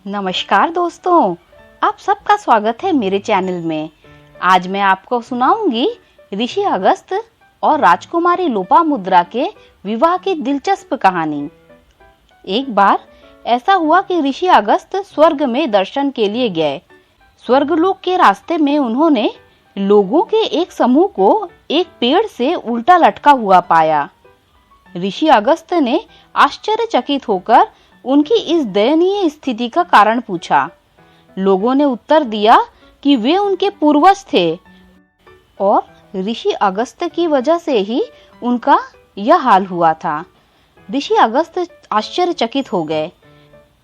नमस्कार दोस्तों, आप सबका स्वागत है मेरे चैनल में। आज मैं आपको सुनाऊंगी ऋषि अगस्त और राजकुमारी लोपामुद्रा के विवाह की दिलचस्प कहानी। एक बार ऐसा हुआ कि ऋषि अगस्त स्वर्ग में दर्शन के लिए गए। स्वर्गलोक के रास्ते में उन्होंने लोगों के एक समूह को एक पेड़ से उल्टा लटका हुआ पाया। ऋषि अगस्त ने आश्चर्यचकित होकर उनकी इस दयनीय स्थिति का कारण पूछा। लोगों ने उत्तर दिया कि वे उनके पूर्वज थे और ऋषि अगस्त की वजह से ही उनका यह हाल हुआ था। ऋषि अगस्त आश्चर्यचकित हो गए।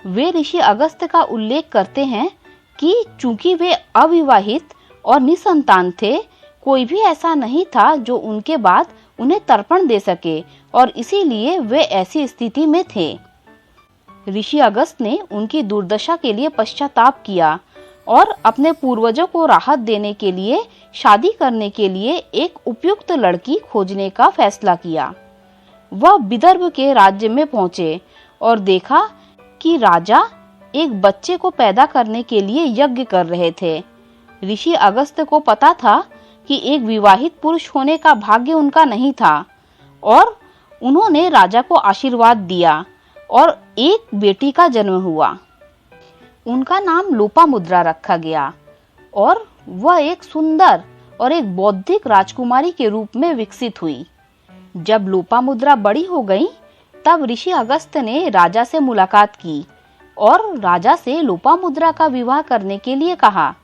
वे ऋषि अगस्त का उल्लेख करते हैं कि चूंकि वे अविवाहित और निसंतान थे, कोई भी ऐसा नहीं था जो उनके बाद उन्हें तर्पण दे सके और इसीलिए वे ऐसी स्थिति में थे। ऋषि अगस्त ने उनकी दुर्दशा के लिए पश्चाताप किया और अपने पूर्वजों को राहत देने के लिए शादी करने के लिए एक उपयुक्त लड़की खोजने का फैसला किया। वह विदर्भ के राज्य में पहुंचे और देखा कि राजा एक बच्चे को पैदा करने के लिए यज्ञ कर रहे थे। ऋषि अगस्त को पता था कि एक विवाहित पुरुष होने का भाग्य उनका नहीं था और उन्होंने राजा को आशीर्वाद दिया और एक बेटी का जन्म हुआ। उनका नाम लोपामुद्रा रखा गया और वह एक सुंदर और एक बौद्धिक राजकुमारी के रूप में विकसित हुई। जब लोपामुद्रा बड़ी हो गई, तब ऋषि अगस्त ने राजा से मुलाकात की और राजा से लोपामुद्रा का विवाह करने के लिए कहा।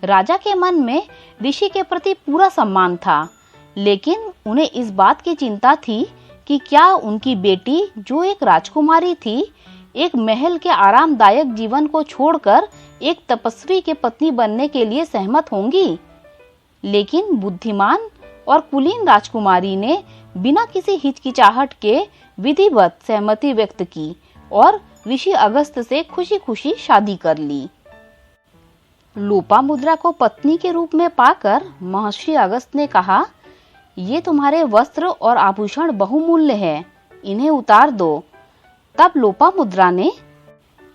राजा के मन में ऋषि के प्रति पूरा सम्मान था, लेकिन उन्हें इस बात की चिंता थी कि क्या उनकी बेटी, जो एक राजकुमारी थी, एक महल के आरामदायक जीवन को छोड़कर एक तपस्वी के पत्नी बनने के लिए सहमत होंगी। लेकिन बुद्धिमान और कुलीन राजकुमारी ने बिना किसी हिचकिचाहट के विधिवत सहमति व्यक्त की और ऋषि अगस्त से खुशी-खुशी शादी कर ली। लोपामुद्रा को पत्नी के रूप में पाकर महर्षि अगस्त ने कहा, ये तुम्हारे वस्त्र और आभूषण बहुमूल्य हैं, इन्हें उतार दो। तब लोपामुद्रा ने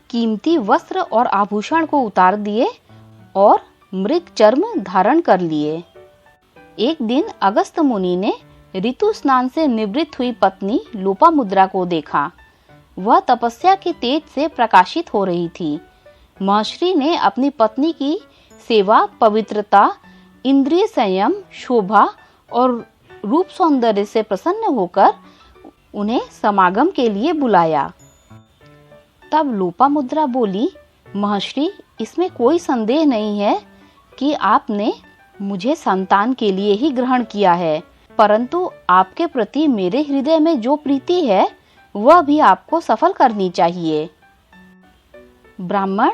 कीमती वस्त्र और आभूषण को उतार दिए और मृग चर्म धारण कर लिए। एक दिन अगस्त मुनि ने ऋतु स्नान से निवृत्त हुई पत्नी लोपामुद्रा को देखा। वह तपस्या के तेज से प्रकाशित हो रही थी। महर्षि ने अपनी पत्नी की सेवा, पवित्रता, इंद्रिय संयम, शोभा और रूप सौंदर्य से प्रसन्न होकर उन्हें समागम के लिए बुलाया। तब लोपामुद्रा बोली, महर्षि, इसमें कोई संदेह नहीं है कि आपने मुझे संतान के लिए ही ग्रहण किया है, परंतु आपके प्रति मेरे हृदय में जो प्रीति है वह भी आपको सफल करनी चाहिए। ब्राह्मण,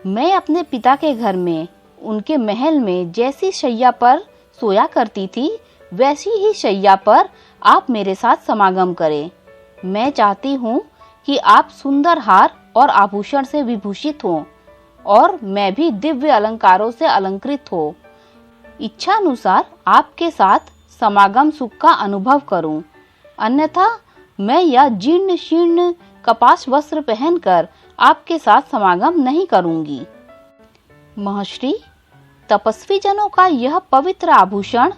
मैं अपने पिता के घर में, उनके महल में जैसी शैया पर सोया करती थी, वैसी ही शैया पर आप मेरे साथ समागम करें। मैं चाहती हूँ कि आप सुंदर हार और आभूषण से विभूषित हों और मैं भी दिव्य अलंकारों से अलंकृत हो। इच्छा अनुसार आपके साथ समागम सुख का अनुभव करूं। अन्यथा मैं यह जीर्ण शीर्ण कपास वस्त्र पहनकर आपके साथ समागम नहीं करूंगी। महर्षि, तपस्वी जनों का यह पवित्र आभूषण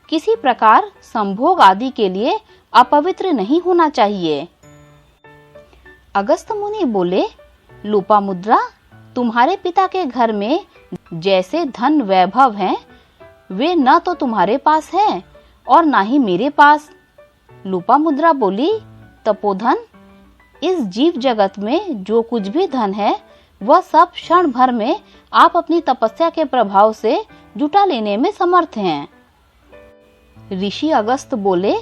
किसी प्रकार संभोग आदि के लिए अपवित्र नहीं होना चाहिए। अगस्त मुनि बोले, लोपामुद्रा, तुम्हारे पिता के घर में जैसे धन वैभव हैं, वे न तो तुम्हारे पास हैं और न ही मेरे पास। लोपामुद्रा बोली, तपोधन, इस जीव जगत में जो कुछ भी धन है वह सब क्षण भर में आप अपनी तपस्या के प्रभाव से जुटा लेने में समर्थ हैं। ऋषि अगस्त बोले,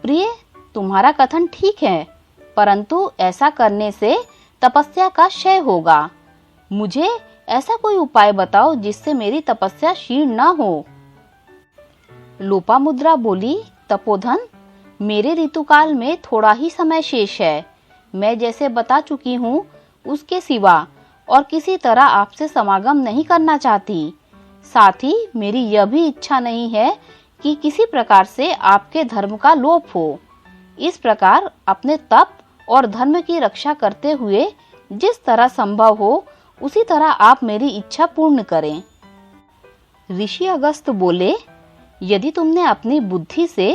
प्रिय, तुम्हारा कथन ठीक है, परंतु ऐसा करने से तपस्या का क्षय होगा। मुझे ऐसा कोई उपाय बताओ जिससे मेरी तपस्या क्षीण न हो। लोपामुद्रा बोली, तपोधन, मेरे ऋतुकाल में थोड़ा ही समय शेष है। मैं जैसे बता चुकी हूँ, उसके सिवा और किसी तरह आपसे समागम नहीं करना चाहती। साथ ही मेरी यह भी इच्छा नहीं है कि किसी प्रकार से आपके धर्म का लोप हो। इस प्रकार अपने तप और धर्म की रक्षा करते हुए जिस तरह संभव हो उसी तरह आप मेरी इच्छा पूर्ण करें। ऋषि अगस्त बोले, यदि तुमने अपनी बुद्धि से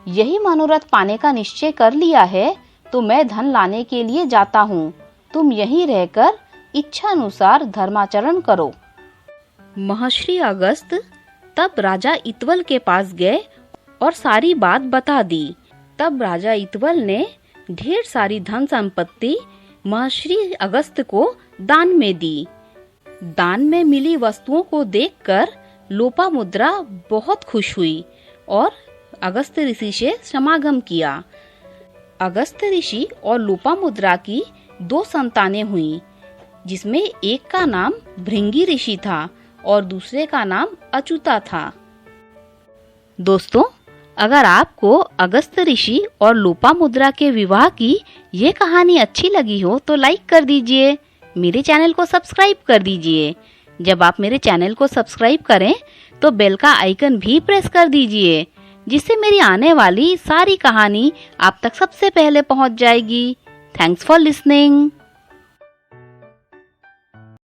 यही मनोरथ पाने का निश्चय कर लिया है तो मैं धन लाने के लिए जाता हूँ। तुम यहीं रहकर इच्छा अनुसार धर्माचरण करो। महर्षि अगस्त तब राजा इत्वल के पास गए और सारी बात बता दी। तब राजा इत्वल ने ढेर सारी धन संपत्ति महर्षि अगस्त को दान में दी। दान में मिली वस्तुओं को देखकर लोपामुद्रा बहुत खुश हुई और अगस्त ऋषि से समागम किया। अगस्त ऋषि और लोपामुद्रा की 2 संतानें हुईं, जिसमें एक का नाम भृंगी ऋषि था और दूसरे का नाम अच्युता था। दोस्तों, अगर आपको अगस्त ऋषि और लोपामुद्रा के विवाह की ये कहानी अच्छी लगी हो तो लाइक कर दीजिए, मेरे चैनल को सब्सक्राइब कर दीजिए। जब आप मेरे चैनल को सब्सक्राइब करें तो बेल का आइकन भी प्रेस कर दीजिए, जिससे मेरी आने वाली सारी कहानी आप तक सबसे पहले पहुंच जाएगी। Thanks for listening.